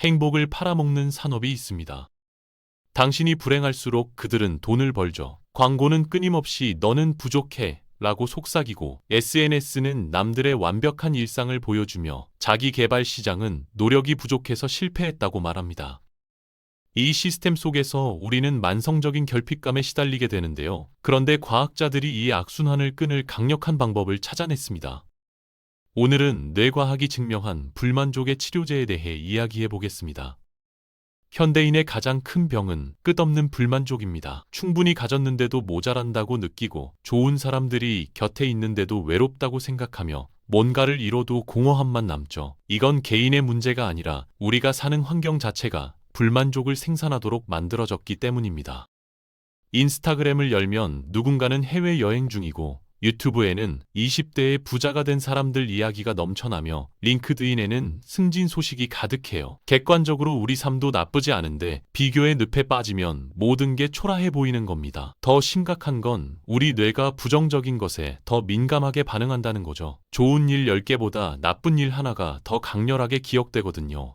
행복을 팔아먹는 산업이 있습니다. 당신이 불행할수록 그들은 돈을 벌죠. 광고는 끊임없이 너는 부족해 라고 속삭이고, SNS는 남들의 완벽한 일상을 보여주며 자기 개발 시장은 노력이 부족해서 실패했다고 말합니다. 이 시스템 속에서 우리는 만성적인 결핍감에 시달리게 되는데요. 그런데 과학자들이 이 악순환을 끊을 강력한 방법을 찾아냈습니다. 오늘은 뇌과학이 증명한 불만족의 치료제에 대해 이야기해 보겠습니다. 현대인의 가장 큰 병은 끝없는 불만족입니다. 충분히 가졌는데도 모자란다고 느끼고, 좋은 사람들이 곁에 있는데도 외롭다고 생각하며 뭔가를 이뤄도 공허함만 남죠. 이건 개인의 문제가 아니라 우리가 사는 환경 자체가 불만족을 생산하도록 만들어졌기 때문입니다. 인스타그램을 열면 누군가는 해외여행 중이고, 유튜브에는 20대의 부자가 된 사람들 이야기가 넘쳐나며, 링크드인에는 승진 소식이 가득해요. 객관적으로 우리 삶도 나쁘지 않은데 비교의 늪에 빠지면 모든 게 초라해 보이는 겁니다. 더 심각한 건 우리 뇌가 부정적인 것에 더 민감하게 반응한다는 거죠. 좋은 일 10개보다 나쁜 일 하나가 더 강렬하게 기억되거든요.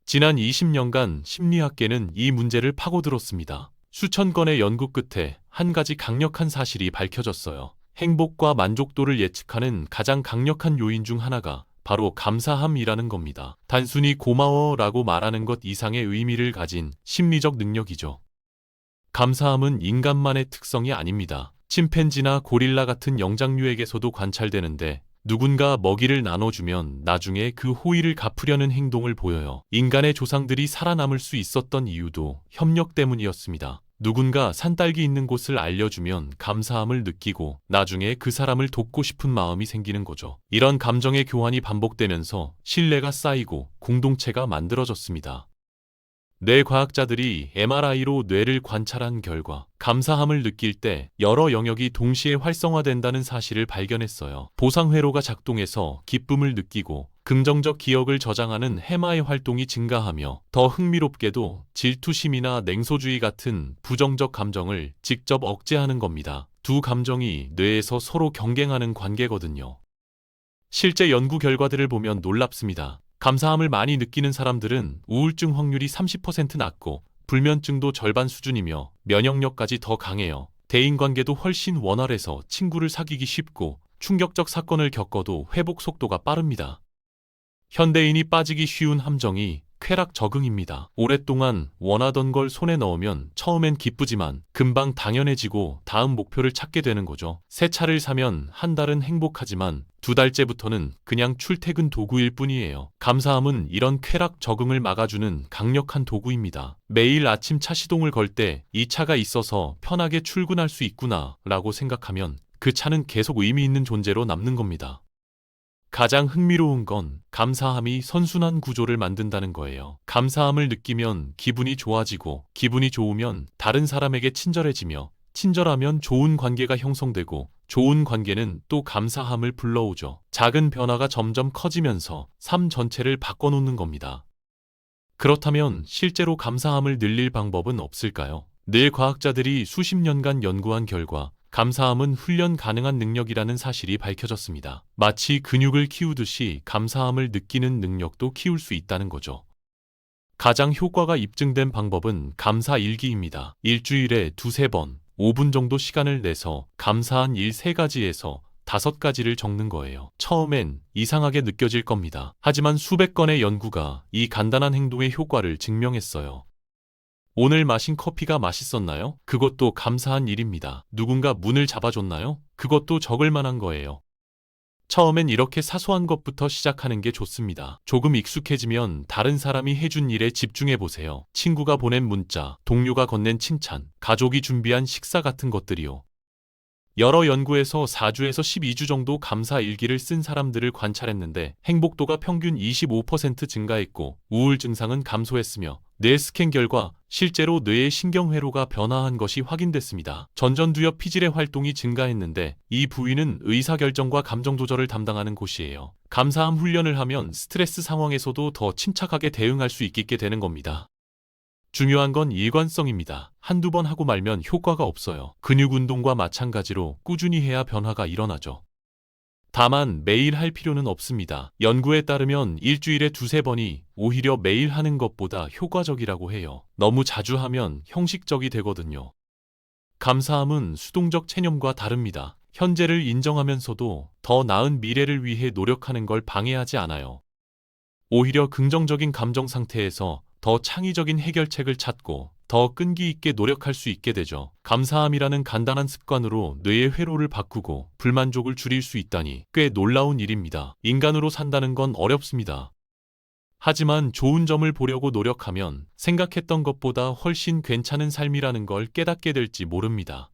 지난 20년간 심리학계는 이 문제를 파고들었습니다. 수천 건의 연구 끝에 한 가지 강력한 사실이 밝혀졌어요. 행복과 만족도를 예측하는 가장 강력한 요인 중 하나가 바로 감사함이라는 겁니다. 단순히 고마워라고 말하는 것 이상의 의미를 가진 심리적 능력이죠. 감사함은 인간만의 특성이 아닙니다. 침팬지나 고릴라 같은 영장류에게서도 관찰되는데, 누군가 먹이를 나눠주면 나중에 그 호의를 갚으려는 행동을 보여요. 인간의 조상들이 살아남을 수 있었던 이유도 협력 때문이었습니다. 누군가 산딸기 있는 곳을 알려주면 감사함을 느끼고 나중에 그 사람을 돕고 싶은 마음이 생기는 거죠. 이런 감정의 교환이 반복되면서 신뢰가 쌓이고 공동체가 만들어졌습니다. 뇌과학자들이 MRI로 뇌를 관찰한 결과 감사함을 느낄 때 여러 영역이 동시에 활성화된다는 사실을 발견했어요. 보상회로가 작동해서 기쁨을 느끼고, 긍정적 기억을 저장하는 해마의 활동이 증가하며, 더 흥미롭게도 질투심이나 냉소주의 같은 부정적 감정을 직접 억제하는 겁니다. 두 감정이 뇌에서 서로 경쟁하는 관계거든요. 실제 연구 결과들을 보면 놀랍습니다. 감사함을 많이 느끼는 사람들은 우울증 확률이 30% 낮고, 불면증도 절반 수준이며 면역력까지 더 강해요. 대인관계도 훨씬 원활해서 친구를 사귀기 쉽고, 충격적 사건을 겪어도 회복 속도가 빠릅니다. 현대인이 빠지기 쉬운 함정이 쾌락 적응입니다. 오랫동안 원하던 걸 손에 넣으면 처음엔 기쁘지만 금방 당연해지고 다음 목표를 찾게 되는 거죠. 새 차를 사면 한 달은 행복하지만 두 달째부터는 그냥 출퇴근 도구일 뿐이에요. 감사함은 이런 쾌락 적응을 막아주는 강력한 도구입니다. 매일 아침 차 시동을 걸 때 이 차가 있어서 편하게 출근할 수 있구나 라고 생각하면 그 차는 계속 의미 있는 존재로 남는 겁니다. 가장 흥미로운 건 감사함이 선순환 구조를 만든다는 거예요. 감사함을 느끼면 기분이 좋아지고, 기분이 좋으면 다른 사람에게 친절해지며, 친절하면 좋은 관계가 형성되고, 좋은 관계는 또 감사함을 불러오죠. 작은 변화가 점점 커지면서 삶 전체를 바꿔놓는 겁니다. 그렇다면 실제로 감사함을 늘릴 방법은 없을까요? 뇌과학자들이 수십 년간 연구한 결과 감사함은 훈련 가능한 능력이라는 사실이 밝혀졌습니다. 마치 근육을 키우듯이 감사함을 느끼는 능력도 키울 수 있다는 거죠. 가장 효과가 입증된 방법은 감사 일기입니다. 일주일에 두세 번, 5분 정도 시간을 내서 감사한 일 3가지에서 5가지를 적는 거예요. 처음엔 이상하게 느껴질 겁니다. 하지만 수백 건의 연구가 이 간단한 행동의 효과를 증명했어요. 오늘 마신 커피가 맛있었나요? 그것도 감사한 일입니다. 누군가 문을 잡아줬나요? 그것도 적을 만한 거예요. 처음엔 이렇게 사소한 것부터 시작하는 게 좋습니다. 조금 익숙해지면 다른 사람이 해준 일에 집중해 보세요. 친구가 보낸 문자, 동료가 건넨 칭찬, 가족이 준비한 식사 같은 것들이요. 여러 연구에서 4주에서 12주 정도 감사 일기를 쓴 사람들을 관찰했는데, 행복도가 평균 25% 증가했고 우울 증상은 감소했으며, 뇌 스캔 결과 실제로 뇌의 신경회로가 변화한 것이 확인됐습니다. 전전두엽 피질의 활동이 증가했는데, 이 부위는 의사결정과 감정 조절을 담당하는 곳이에요. 감사함 훈련을 하면 스트레스 상황에서도 더 침착하게 대응할 수 있게 되는 겁니다. 중요한 건 일관성입니다. 한두 번 하고 말면 효과가 없어요. 근육 운동과 마찬가지로 꾸준히 해야 변화가 일어나죠. 다만 매일 할 필요는 없습니다. 연구에 따르면 일주일에 두세 번이 오히려 매일 하는 것보다 효과적이라고 해요. 너무 자주 하면 형식적이 되거든요. 감사함은 수동적 체념과 다릅니다. 현재를 인정하면서도 더 나은 미래를 위해 노력하는 걸 방해하지 않아요. 오히려 긍정적인 감정 상태에서 더 창의적인 해결책을 찾고 더 끈기 있게 노력할 수 있게 되죠. 감사함이라는 간단한 습관으로 뇌의 회로를 바꾸고 불만족을 줄일 수 있다니 꽤 놀라운 일입니다. 인간으로 산다는 건 어렵습니다. 하지만 좋은 점을 보려고 노력하면 생각했던 것보다 훨씬 괜찮은 삶이라는 걸 깨닫게 될지 모릅니다.